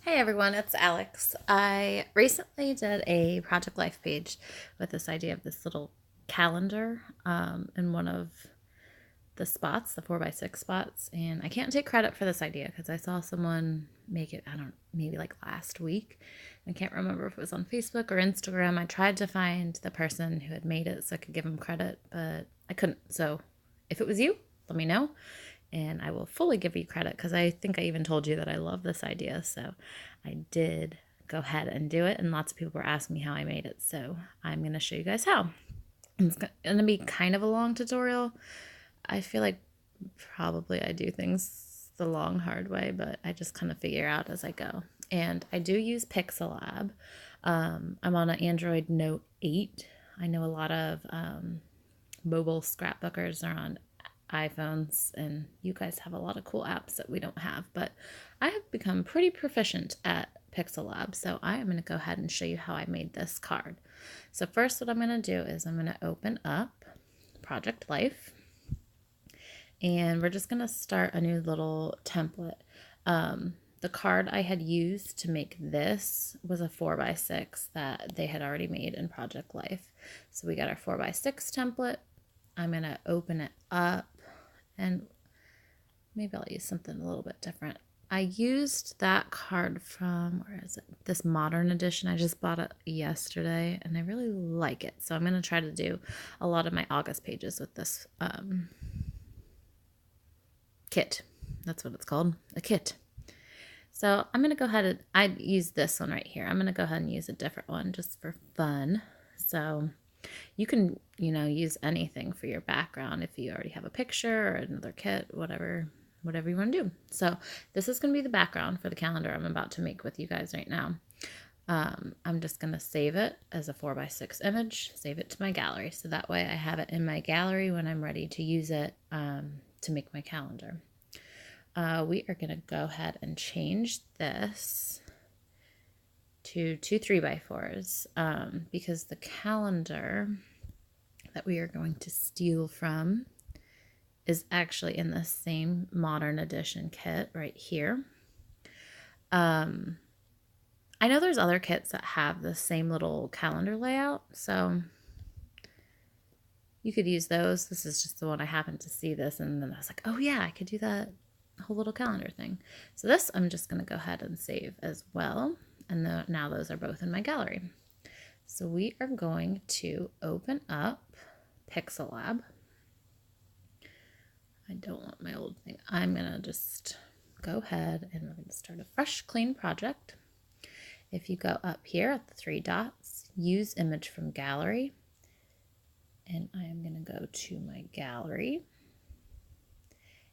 Hey everyone, it's Alex. I recently did a Project Life page with this idea of this little calendar in one of the spots, the 4x6 spots. And I can't take credit for this idea because I saw someone make it, maybe like last week. I can't remember if it was on Facebook or Instagram. I tried to find the person who had made it so I could give them credit, but I couldn't. So if it was you, let me know and I will fully give you credit because I think I even told you that I love this idea. So I did go ahead and do it, and lots of people were asking me how I made it. So I'm going to show you guys how. It's going to be kind of a long tutorial. I feel like probably I do things the long, hard way, but I just kind of figure out as I go. And I do use PixelLab. I'm on an Android Note 8. I know a lot of mobile scrapbookers are on iPhones, and you guys have a lot of cool apps that we don't have, but I have become pretty proficient at PixelLab, so I am going to go ahead and show you how I made this card. So first what I'm going to do is I'm going to open up Project Life, and we're just going to start a new little template. The card I had used to make this was a 4x6 that they had already made in Project Life. So we got our 4x6 template. I'm going to open it up, and maybe I'll use something a little bit different. I used that card from, where is it? This modern edition. I just bought it yesterday and I really like it. So I'm going to try to do a lot of my August pages with this kit. That's what it's called, a kit. So I'm going to go ahead and I use this one right here. I'm going to go ahead and use a different one just for fun. So you can, use anything for your background if you already have a picture or another kit, whatever you want to do. So this is going to be the background for the calendar I'm about to make with you guys right now. I'm just going to save it as a 4x6 image, save it to my gallery. So that way I have it in my gallery when I'm ready to use it to make my calendar. We are going to go ahead and change this to 2 3x4s because the calendar that we are going to steal from is actually in the same modern edition kit right here. I know there's other kits that have the same little calendar layout, so you could use those. This is just the one I happened to see this, and then I was like, oh yeah, I could do that whole little calendar thing. So this I'm just going to go ahead and save as well. And now those are both in my gallery. So we are going to open up PixelLab. I don't want my old thing. I'm going to just go ahead and we're going to start a fresh, clean project. If you go up here at the 3 dots, use image from gallery. And I am going to go to my gallery.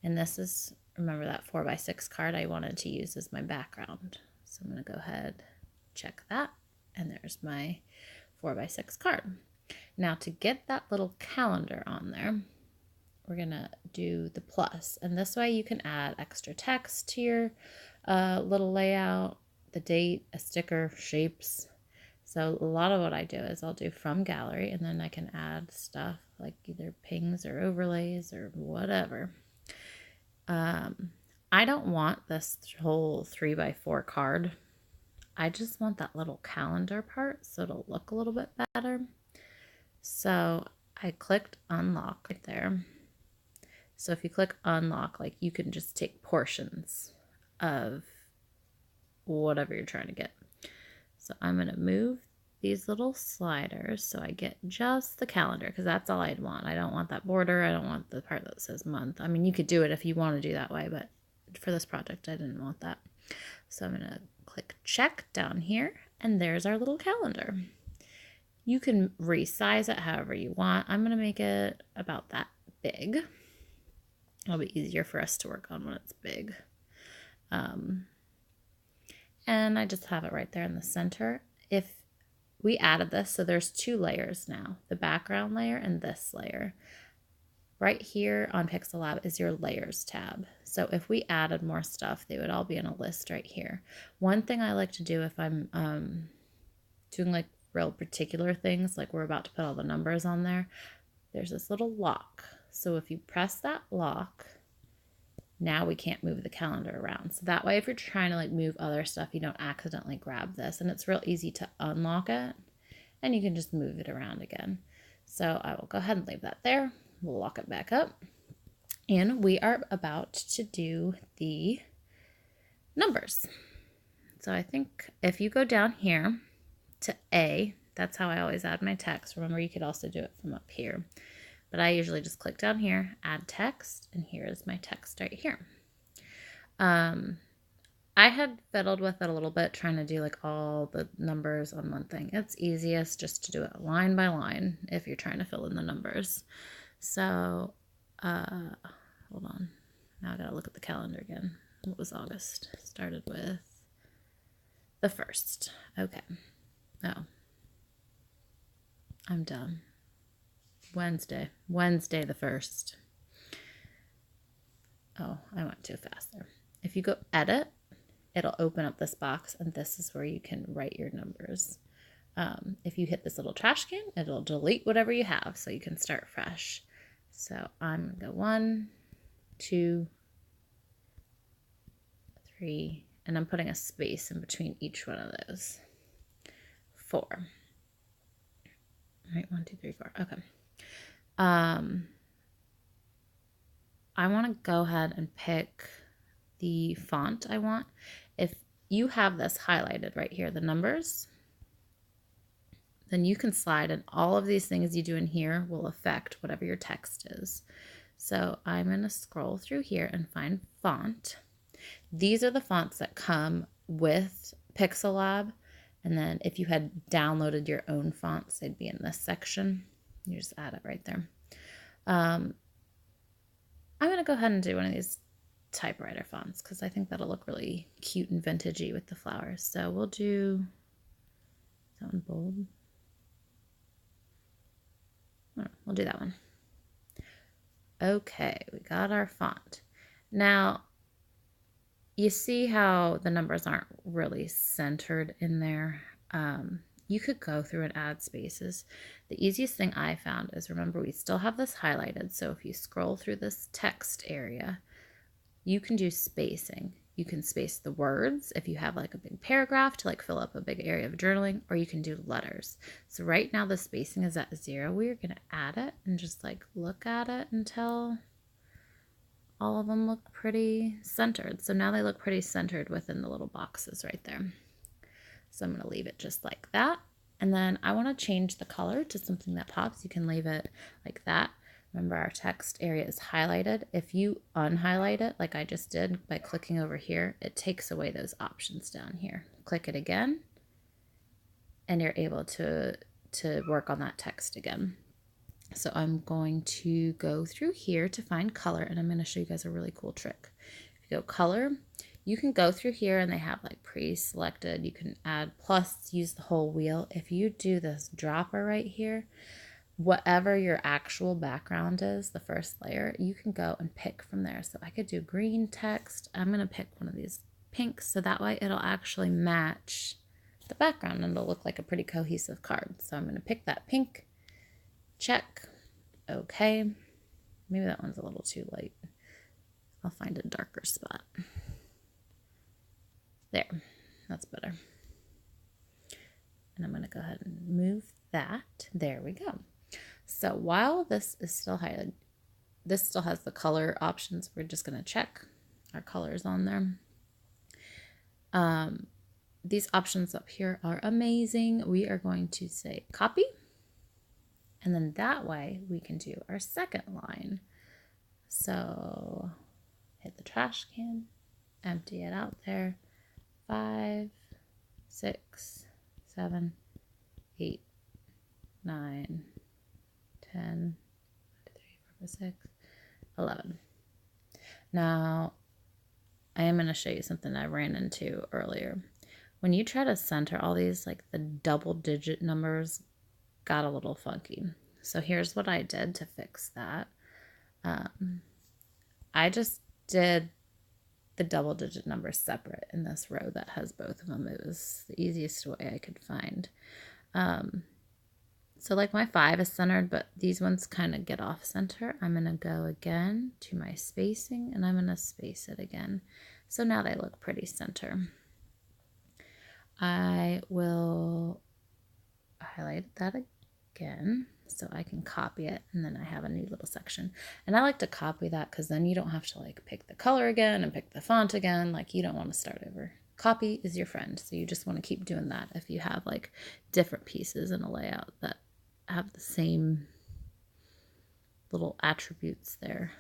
And this is, remember that 4x6 card I wanted to use as my background. So I'm going to go ahead, check that, and there's my 4x6 card. Now to get that little calendar on there, we're going to do the plus. And this way you can add extra text to your little layout, the date, a sticker, shapes. So a lot of what I do is I'll do from gallery, and then I can add stuff like either pings or overlays or whatever. I don't want this whole 3x4 card. I just want that little calendar part so it'll look a little bit better. So I clicked unlock right there. So if you click unlock, like you can just take portions of whatever you're trying to get. So I'm going to move these little sliders so I get just the calendar, because that's all I'd want. I don't want that border. I don't want the part that says month. I mean, you could do it if you want to do that way, but for this project, I didn't want that. So I'm going to click check down here, and there's our little calendar. You can resize it however you want. I'm going to make it about that big. It'll be easier for us to work on when it's big. And I just have it right there in the center. If we added this, so there's 2 layers now, the background layer and this layer. Right here on PixelLab is your layers tab. So if we added more stuff, they would all be in a list right here. One thing I like to do if I'm doing like real particular things, like we're about to put all the numbers on there, there's this little lock. So if you press that lock, Now we can't move the calendar around. So that way, if you're trying to like move other stuff, you don't accidentally grab this. And it's real easy to unlock it, and you can just move it around again. So I will go ahead and leave that there. We'll lock it back up. And we are about to do the numbers. So I think if you go down here to A, that's how I always add my text. Remember, you could also do it from up here. But I usually just click down here, add text, and here is my text right here. I had fiddled with it a little bit, trying to do like all the numbers on one thing. It's easiest just to do it line by line if you're trying to fill in the numbers. So, hold on. Now I gotta look at the calendar again. What was August? Started with the 1st. Okay. Oh. I'm done. Wednesday the 1st. Oh, I went too fast there. If you go edit, it'll open up this box, and this is where you can write your numbers. If you hit this little trash can, it'll delete whatever you have so you can start fresh. So I'm going to go 1, 2, 3, and I'm putting a space in between each one of those. 4. All right, 1, 2, 3, 4. Okay. I want to go ahead and pick the font I want. If you have this highlighted right here, the numbers, then you can slide, and all of these things you do in here will affect whatever your text is. So I'm going to scroll through here and find font. These are the fonts that come with PixelLab. And then if you had downloaded your own fonts, they'd be in this section. You just add it right there. I'm going to go ahead and do one of these typewriter fonts because I think that'll look really cute and vintagey with the flowers. So we'll do, is that one bold? We'll do that one. Okay, we got our font. Now, you see how the numbers aren't really centered in there? You could go through and add spaces. The easiest thing I found is, remember, we still have this highlighted. So if you scroll through this text area, you can do spacing. You can space the words if you have like a big paragraph to like fill up a big area of journaling, or you can do letters. So right now the spacing is at 0. We're going to add it and just like look at it until all of them look pretty centered. So now they look pretty centered within the little boxes right there. So I'm going to leave it just like that. And then I want to change the color to something that pops. You can leave it like that. Remember, our text area is highlighted. If you unhighlight it, like I just did by clicking over here, it takes away those options down here. Click it again, and you're able to work on that text again. So I'm going to go through here to find color, and I'm going to show you guys a really cool trick. If you go color, you can go through here and they have like pre-selected. You can add plus, use the whole wheel. If you do this dropper right here, whatever your actual background is, the first layer, you can go and pick from there. So I could do green text. I'm going to pick one of these pinks so that way it'll actually match the background and it'll look like a pretty cohesive card. So I'm going to pick that pink. Check. Okay. Maybe that one's a little too light. I'll find a darker spot. There. That's better. And I'm going to go ahead and move that. There we go. So while this is still highlighted, this still has the color options. We're just going to check our colors on there. These options up here are amazing. We are going to say copy. And then that way we can do our second line. So hit the trash can, empty it out there. 5, 6, 7, 8, 9, 10, 3, 4, 5, 6, 11. Now, I am going to show you something I ran into earlier. When you try to center all these, like the double-digit numbers got a little funky. So here's what I did to fix that. I just did the double-digit numbers separate in this row that has both of them. It was the easiest way I could find. So like my 5 is centered, but these ones kind of get off center. I'm going to go again to my spacing and I'm going to space it again. So now they look pretty center. I will highlight that again so I can copy it, and then I have a new little section. And I like to copy that because then you don't have to like pick the color again and pick the font again. Like you don't want to start over. Copy is your friend, so you just want to keep doing that if you have like different pieces in a layout that have the same little attributes there.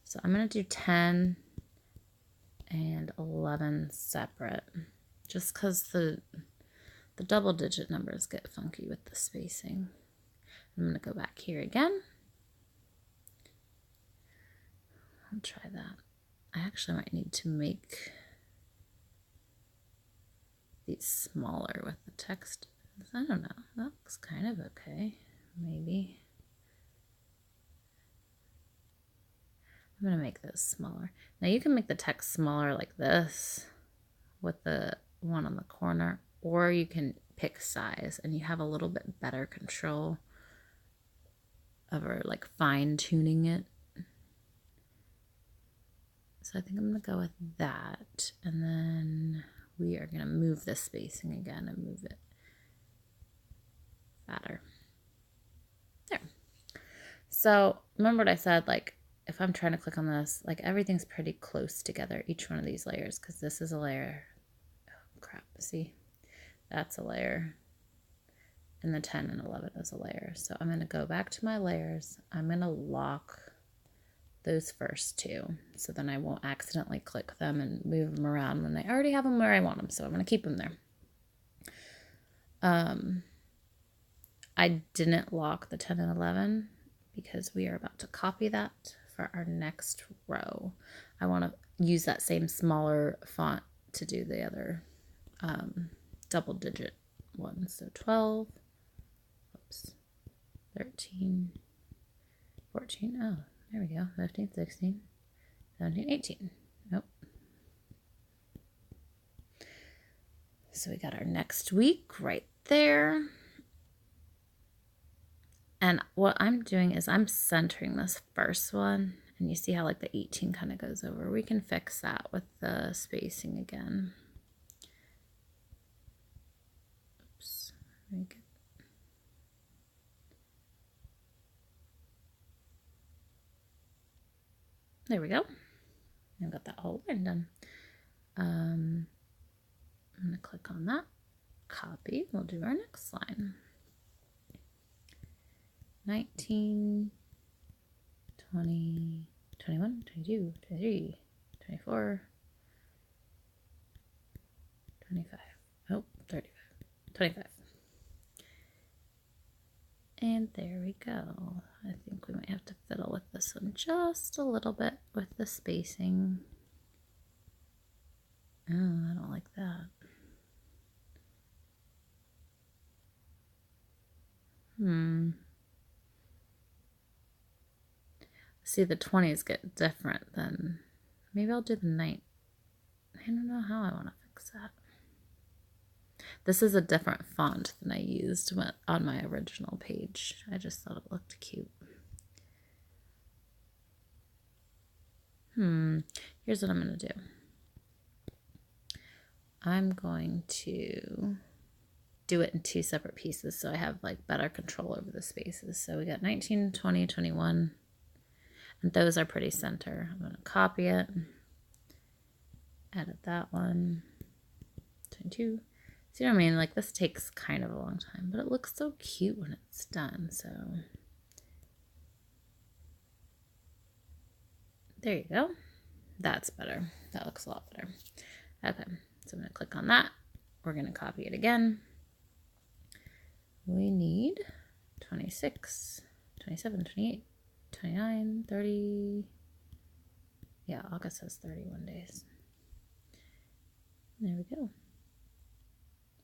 So I'm going to do 10 and 11 separate, just because the double digit numbers get funky with the spacing. I'm going to go back here again. I'll try that. I actually might need to make these smaller with the text. I don't know. That looks kind of okay. Maybe. I'm going to make those smaller. Now you can make the text smaller like this with the one on the corner, or you can pick size and you have a little bit better control over like fine tuning it. So I think I'm going to go with that, and then we are going to move the spacing again and move it fatter. There. So remember what I said, like if I'm trying to click on this, like everything's pretty close together, each one of these layers, because this is a layer. Oh crap, see? That's a layer. And the 10 and 11 is a layer. So I'm going to go back to my layers. I'm going to lock those first two, so then I won't accidentally click them and move them around when I already have them where I want them. So I'm going to keep them there. I didn't lock the 10 and 11 because we are about to copy that for our next row. I want to use that same smaller font to do the other double digit ones. So 12, oops, 13, 14, oh, there we go, 15, 16, 17, 18. Nope. So we got our next week right there. And what I'm doing is I'm centering this first one. And you see how like the 18 kind of goes over. We can fix that with the spacing again. Oops. Make it. There we go. I've got that whole line done. I'm going to click on that. Copy. We'll do our next line. 19, 20, 21, 22, 23, 24, 25, oh, 35, 25. And there we go. I think we might have to fiddle with this one just a little bit with the spacing. Oh, I don't like that. See, the 20s get different than, maybe I'll do the 9. I don't know how I want to fix that. This is a different font than I used on my original page. I just thought it looked cute. Here's what I'm going to do. I'm going to do it in 2 separate pieces so I have like better control over the spaces. So we got 19, 20, 21. And those are pretty center. I'm going to copy it, edit that one, 22. See what I mean? Like this takes kind of a long time, but it looks so cute when it's done. So there you go. That's better. That looks a lot better. Okay, so I'm going to click on that. We're going to copy it again. We need 26, 27, 28. 29, 30, yeah, August has 31 days. There we go.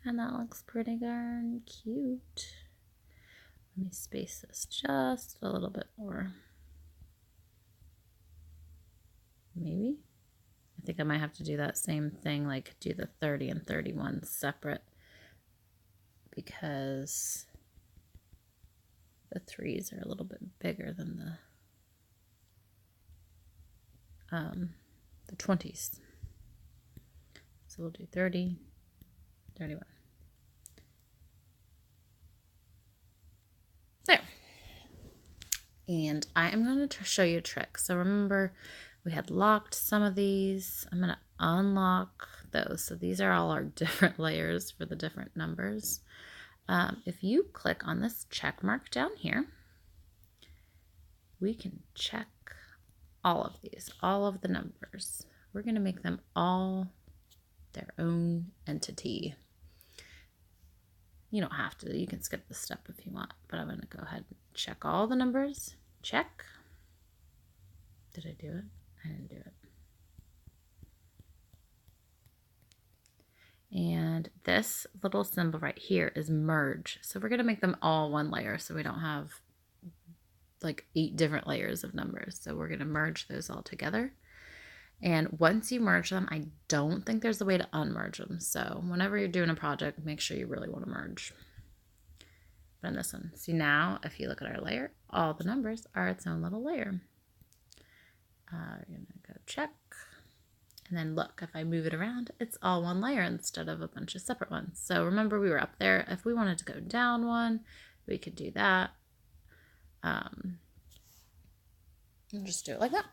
And that looks pretty darn cute. Let me space this just a little bit more. Maybe. I think I might have to do that same thing, like do the 30 and 31 separate, because The 3s are a little bit bigger than the 20s. So we'll do 30, 31. There. And I am going to show you a trick. So remember, we had locked some of these. I'm going to unlock those. So these are all our different layers for the different numbers. If you click on this check mark down here, we can check all of these, all of the numbers. We're going to make them all their own entity. You don't have to. You can skip this step if you want, but I'm going to go ahead and check all the numbers. Check. Did I do it? I didn't do it. And this little symbol right here is merge. So we're going to make them all one layer so we don't have like 8 different layers of numbers. So we're going to merge those all together. And once you merge them, I don't think there's a way to unmerge them. So whenever you're doing a project, make sure you really want to merge. But in this one, see now, if you look at our layer, all the numbers are its own little layer. We're going to go check. And then look, if I move it around, it's all one layer instead of a bunch of separate ones. So remember, we were up there. If we wanted to go down one, we could do that. And just do it like that.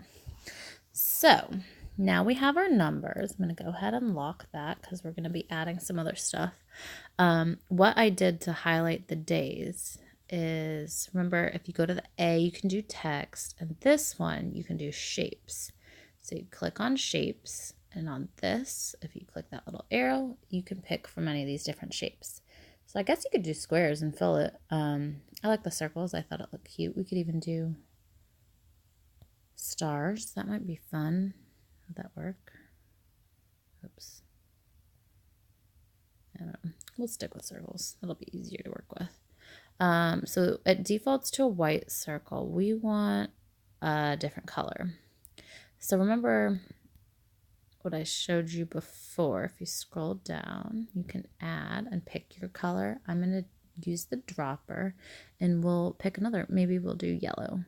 So now we have our numbers. I'm going to go ahead and lock that because we're going to be adding some other stuff. What I did to highlight the days is, remember, if you go to the A, you can do text, and this one you can do shapes. So you click on shapes, and on this, if you click that little arrow, you can pick from any of these different shapes. So I guess you could do squares and fill it. I like the circles. I thought it looked cute. We could even do stars. That might be fun. Would that work? Oops. I don't know. We'll stick with circles. It'll be easier to work with. So it defaults to a white circle. We want a different color. So remember what I showed you before. If you scroll down, you can add and pick your color. I'm going to use the dropper and we'll pick another. Maybe we'll do yellow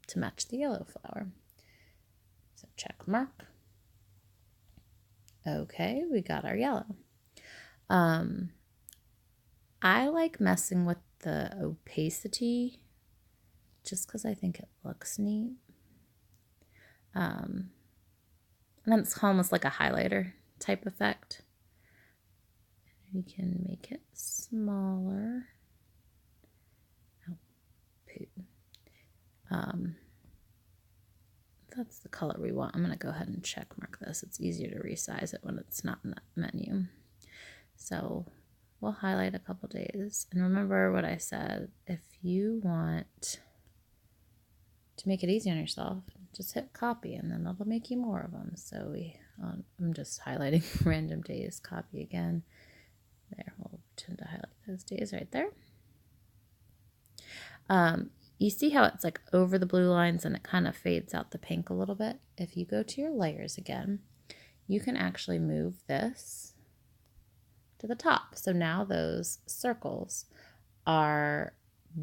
to match the yellow flower. So check mark. Okay, we got our yellow. I like messing with the opacity just because I think it looks neat. And then it's almost like a highlighter type effect. We can make it smaller. Oh, poo. That's the color we want. I'm going to go ahead and check mark this. It's easier to resize it when it's not in that menu. So we'll highlight a couple days. And remember what I said, if you want to make it easy on yourself, just hit copy and then it'll make you more of them. So I'm just highlighting random days, copy again. There, we'll pretend to highlight those days right there. You see how it's like over the blue lines and it kind of fades out the pink a little bit? If you go to your layers again, you can actually move this to the top. So now those circles are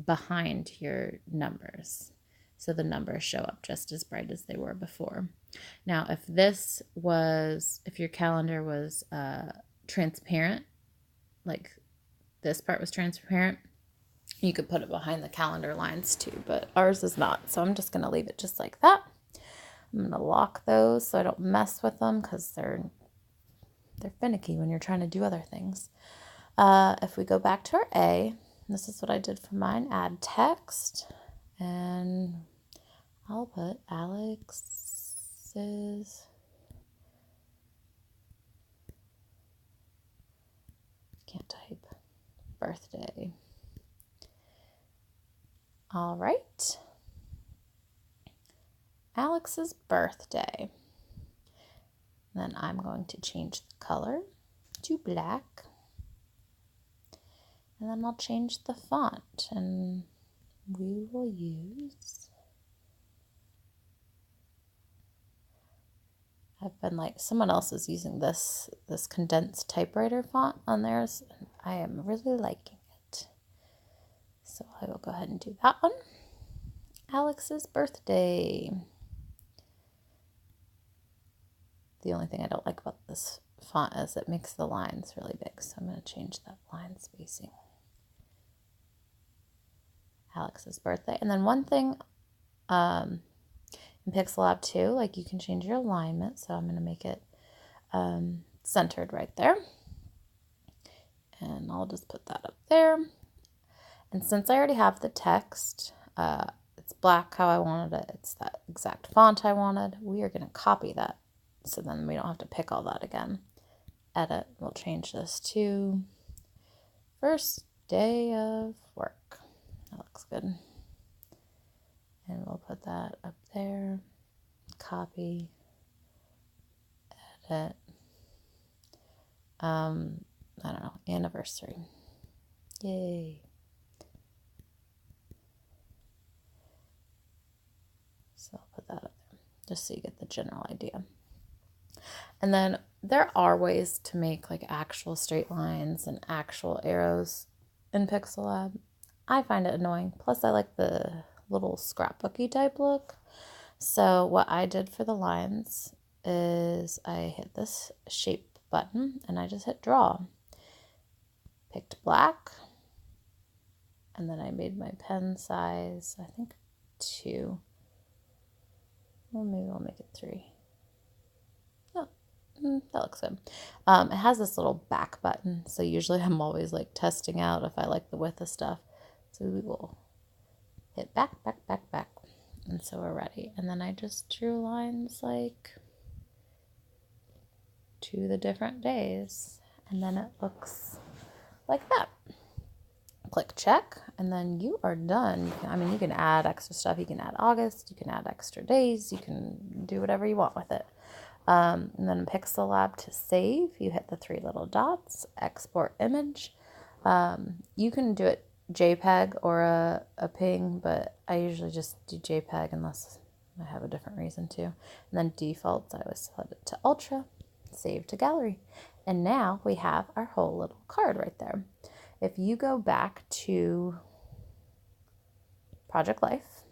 behind your numbers. So the numbers show up just as bright as they were before. Now, if your calendar was transparent, like this part was transparent, you could put it behind the calendar lines too, but ours is not. So I'm just going to leave it just like that. I'm going to lock those so I don't mess with them because they're finicky when you're trying to do other things. If we go back to our A, this is what I did for mine, add text, and I'll put Alex's can't type birthday. All right. Alex's birthday. Then I'm going to change the color to black. And then I'll change the font and we will use, I've been like, someone else is using this condensed typewriter font on theirs. I am really liking it. So I will go ahead and do that one. Alex's birthday. The only thing I don't like about this font is it makes the lines really big, so I'm going to change that line spacing. Alex's birthday. And then one thing in PixelLab too, like you can change your alignment, so I'm going to make it centered right there. And I'll just put that up there. And since I already have the text, it's black how I wanted it, it's that exact font I wanted, we are going to copy that so then we don't have to pick all that again. Edit, we'll change this to first day of work. That looks good. And we'll put that up there. Copy, edit. I don't know, anniversary. Yay. So I'll put that up there just so you get the general idea. And then there are ways to make like actual straight lines and actual arrows in PixelLab. I find it annoying. Plus I like the little scrapbooky type look. So what I did for the lines is I hit this shape button and I just hit draw. Picked black. And then I made my pen size, I think 2. Well, maybe I'll make it 3. That looks good. It has this little back button, so usually I'm always like testing out if I like the width of stuff. So we will hit back, back, back, back, and so we're ready. And then I just drew lines like to the different days, and then it looks like that. Click check, and then you are done. You can add extra stuff. You can add August, you can add extra days, you can do whatever you want with it. And then in PixelLab to save, you hit the 3 little dots, export image. You can do it JPEG or a PNG, but I usually just do JPEG unless I have a different reason to. And then defaults, I always set it to Ultra, save to gallery. And now we have our whole little card right there. If you go back to Project Life,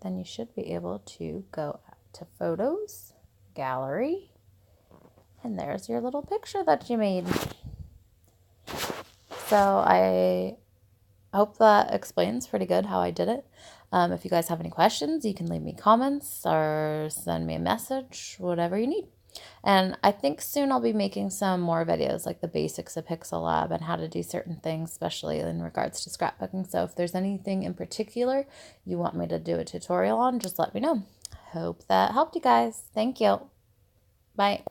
then you should be able to go to Photos, Gallery, and there's your little picture that you made. So I hope that explains pretty good how I did it. If you guys have any questions, you can leave me comments or send me a message, whatever you need. And I think soon I'll be making some more videos like the basics of PixelLab and how to do certain things, especially in regards to scrapbooking. So if there's anything in particular you want me to do a tutorial on, just let me know. Hope that helped you guys. Thank you. Bye.